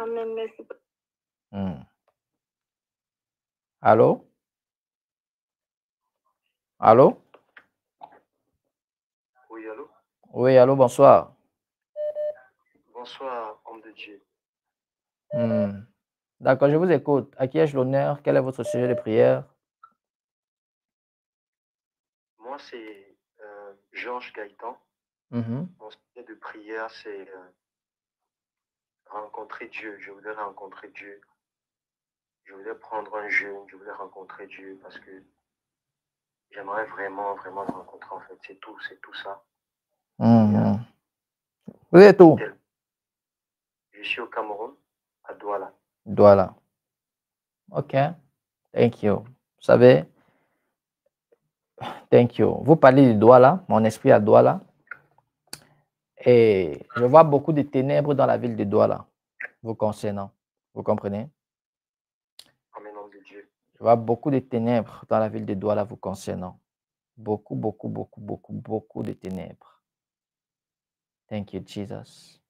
Amen. Merci. Allô? Allô? Oui, allô? Oui, allô, bonsoir. Bonsoir, homme de Dieu. D'accord, je vous écoute. À qui ai-je l'honneur? Quel est votre sujet de prière? Moi, c'est Georges Gaëtan. Mhm. Mon sujet de prière, c'est rencontrer Dieu. Je voulais rencontrer Dieu. Je voulais prendre un jeûne. Je voulais rencontrer Dieu parce que j'aimerais vraiment, vraiment le rencontrer. En fait, c'est tout ça. Mhm. Vous êtes où? Je suis au Cameroun, à Douala. Douala. OK. Thank you. Vous savez, thank you. Vous parlez de Douala, mon esprit à Douala. Et je vois beaucoup de ténèbres dans la ville de Douala, vous concernant. Vous comprenez? Amen, homme de Dieu. Je vois beaucoup de ténèbres dans la ville de Douala, vous concernant. Beaucoup, beaucoup, beaucoup, beaucoup, beaucoup de ténèbres. Thank you, Jesus.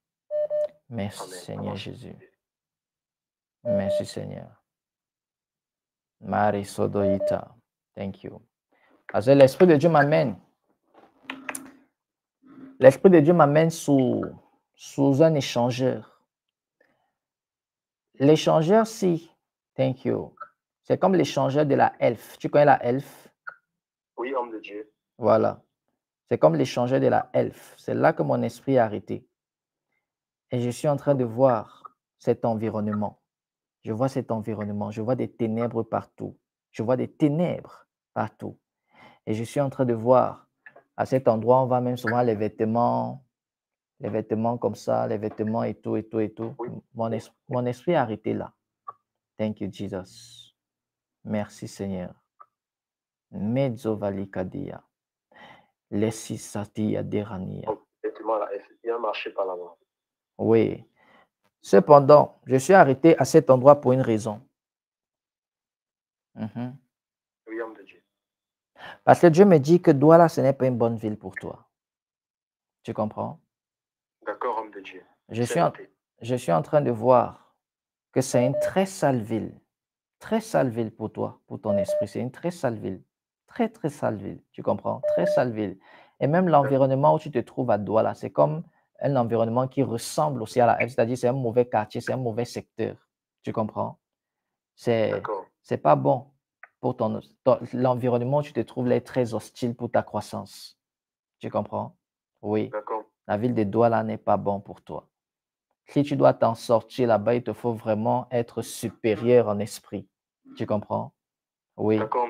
Merci, Amen. Seigneur Jésus. Merci, Seigneur. Mari Sodoïta. Thank you. Parce que l'Esprit de Dieu m'amène. L'Esprit de Dieu m'amène sous un échangeur. L'échangeur, si. Thank you. C'est comme l'échangeur de la elfe. Tu connais la elfe? Oui, homme de Dieu. Voilà. C'est comme l'échangeur de la elfe. C'est là que mon esprit est arrêté. Et je suis en train de voir cet environnement. Je vois cet environnement. Je vois des ténèbres partout. Je vois des ténèbres partout. Et je suis en train de voir, à cet endroit, on voit même souvent les vêtements comme ça, les vêtements et tout, et tout, et tout. Oui. Mon esprit est arrêté là. Thank you, Jesus. Merci, Seigneur. Mezzovalikadia. Lesisatia derania. Effectivement, il a marché par là-bas. Oui. Cependant, je suis arrêté à cet endroit pour une raison. Oui, homme de Dieu. Parce que Dieu me dit que Douala, ce n'est pas une bonne ville pour toi. Tu comprends? D'accord, homme de Dieu. Je suis en train de voir que c'est une très sale ville. Très sale ville pour toi, pour ton esprit. C'est une très sale ville. Très, très sale ville. Tu comprends? Très sale ville. Et même l'environnement où tu te trouves à Douala, c'est comme un environnement qui ressemble aussi à la F, c'est-à-dire c'est un mauvais quartier, c'est un mauvais secteur. Tu comprends? C'est pas bon pour l'environnement où tu te trouves là est très hostile pour ta croissance. Tu comprends? Oui. D'accord. La ville de Douala n'est pas bon pour toi. Si tu dois t'en sortir là-bas, il te faut vraiment être supérieur en esprit. Tu comprends? Oui. D'accord.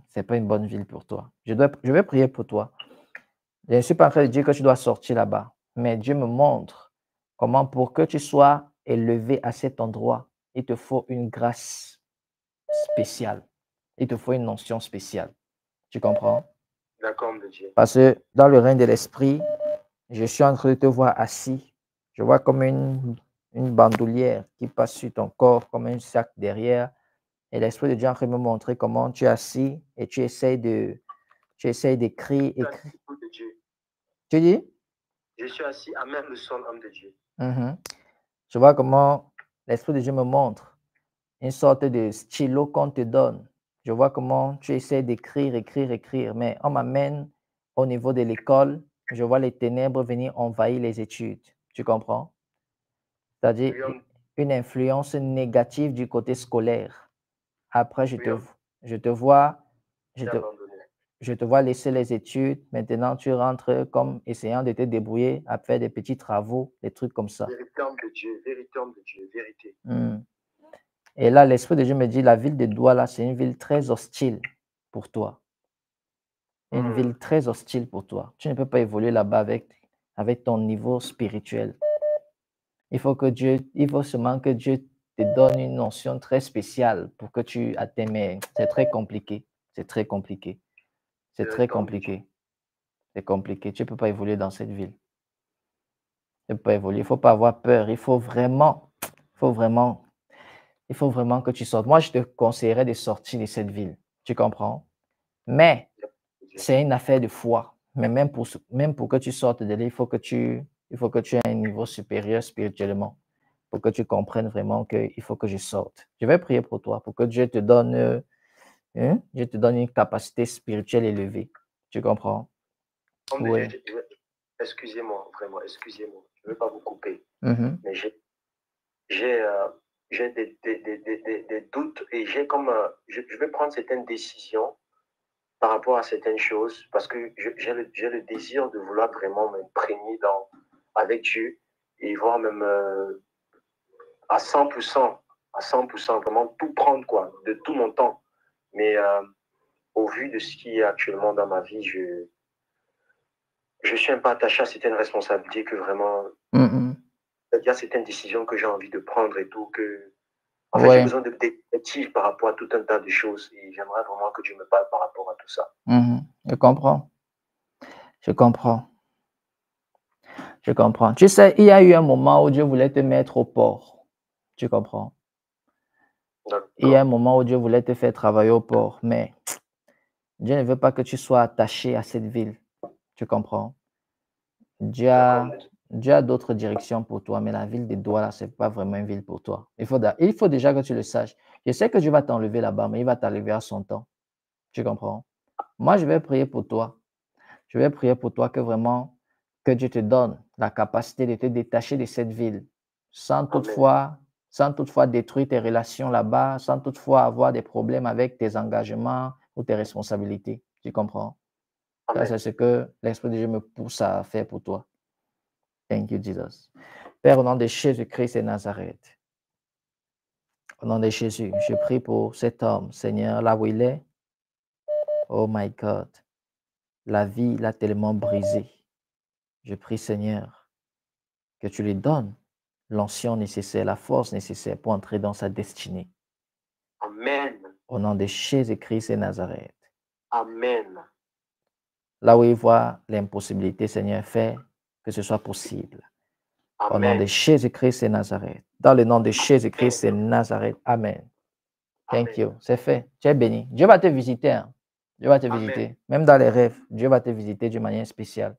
C'est pas une bonne ville pour toi. Je vais prier pour toi. Je ne suis pas en train de dire que tu dois sortir là-bas, mais Dieu me montre comment pour que tu sois élevé à cet endroit, il te faut une grâce spéciale. Il te faut une notion spéciale. Tu comprends? D'accord, homme de Dieu. Parce que dans le règne de l'esprit, je suis en train de te voir assis. Je vois comme une bandoulière qui passe sur ton corps, comme un sac derrière. Et l'Esprit de Dieu est en train de me montrer comment tu es assis et tu essayes d'écrire. Tu dis? Je suis assis à même le sol, homme de Dieu. Je vois comment l'Esprit de Dieu me montre une sorte de stylo qu'on te donne. Je vois comment tu essaies d'écrire, mais on m'amène au niveau de l'école. Je vois les ténèbres venir envahir les études. Tu comprends? C'est-à-dire une influence négative du côté scolaire. Après, je te vois laisser les études. Maintenant, tu rentres comme essayant de te débrouiller à faire des petits travaux, des trucs comme ça. Vérité, homme de Dieu, vérité, homme de Dieu, vérité. Et là, l'Esprit de Dieu me dit, la ville de Douala, c'est une ville très hostile pour toi. Une ville très hostile pour toi. Tu ne peux pas évoluer là-bas avec ton niveau spirituel. Il faut seulement que Dieu te donne une notion très spéciale pour que tu atteignes. Mais c'est très compliqué. C'est très compliqué. C'est très compliqué. C'est compliqué. Tu ne peux pas évoluer dans cette ville. Tu ne peux pas évoluer. Il ne faut pas avoir peur. Il faut vraiment que tu sortes. Moi, je te conseillerais de sortir de cette ville. Tu comprends? Mais c'est une affaire de foi. Mais même pour que tu sortes de là, il faut que tu aies un niveau supérieur spirituellement pour que tu comprennes vraiment qu'il faut que je sorte. Je vais prier pour toi, pour que Dieu te donne, Dieu te donne une capacité spirituelle élevée. Tu comprends? Oui. Excusez-moi, vraiment, excusez-moi. Je ne veux pas vous couper. Mhm. Mais j'ai des doutes et j'ai comme je vais prendre certaines décisions par rapport à certaines choses parce que j'ai le désir de vouloir vraiment m'imprégner avec Dieu et voir même à 100%, vraiment tout prendre quoi, de tout mon temps. Mais au vu de ce qui est actuellement dans ma vie, je suis un peu attaché à certaines responsabilités que vraiment, Mhm. il y a certaines décisions que j'ai envie de prendre et tout, en fait, j'ai Ouais. besoin de directives par rapport à tout un tas de choses et j'aimerais vraiment que Dieu me parle par rapport à tout ça. Mhm. Je comprends. Je comprends. Je comprends. Tu sais, il y a eu un moment où Dieu voulait te mettre au port. Tu comprends? Il y a un D'accord. moment où Dieu voulait te faire travailler au port, mais Dieu ne veut pas que tu sois attaché à cette ville. Tu comprends? Dieu D'accord. a, Dieu a d'autres directions pour toi, mais la ville de Douala, ce n'est pas vraiment une ville pour toi. Il faut déjà que tu le saches. Je sais que Dieu va t'enlever là-bas, mais il va t'enlever à son temps. Tu comprends? Moi, je vais prier pour toi. Je vais prier pour toi que vraiment, que Dieu te donne la capacité de te détacher de cette ville sans toutefois, sans toutefois détruire tes relations là-bas, sans toutefois avoir des problèmes avec tes engagements ou tes responsabilités. Tu comprends? Ça, Amen. c'est ce que l'Esprit de Dieu me pousse à faire pour toi. Thank you, Jesus. Père, au nom de Jésus-Christ et Nazareth, au nom de Jésus, je prie pour cet homme, Seigneur, là où il est. Oh my God, la vie l'a tellement brisé. Je prie, Seigneur, que tu lui donnes l'onction nécessaire, la force nécessaire pour entrer dans sa destinée. Amen. Au nom de Jésus-Christ et Nazareth. Amen. Là où il voit l'impossibilité, Seigneur, fais que ce soit possible. Au nom de Amen. Jésus-Christ et Nazareth. Dans le nom de Jésus-Christ et Nazareth. Amen. Thank you. C'est fait. Tu es béni. Dieu va te visiter. Hein. Dieu va te Amen. visiter. Même dans les rêves, Dieu va te visiter d'une manière spéciale.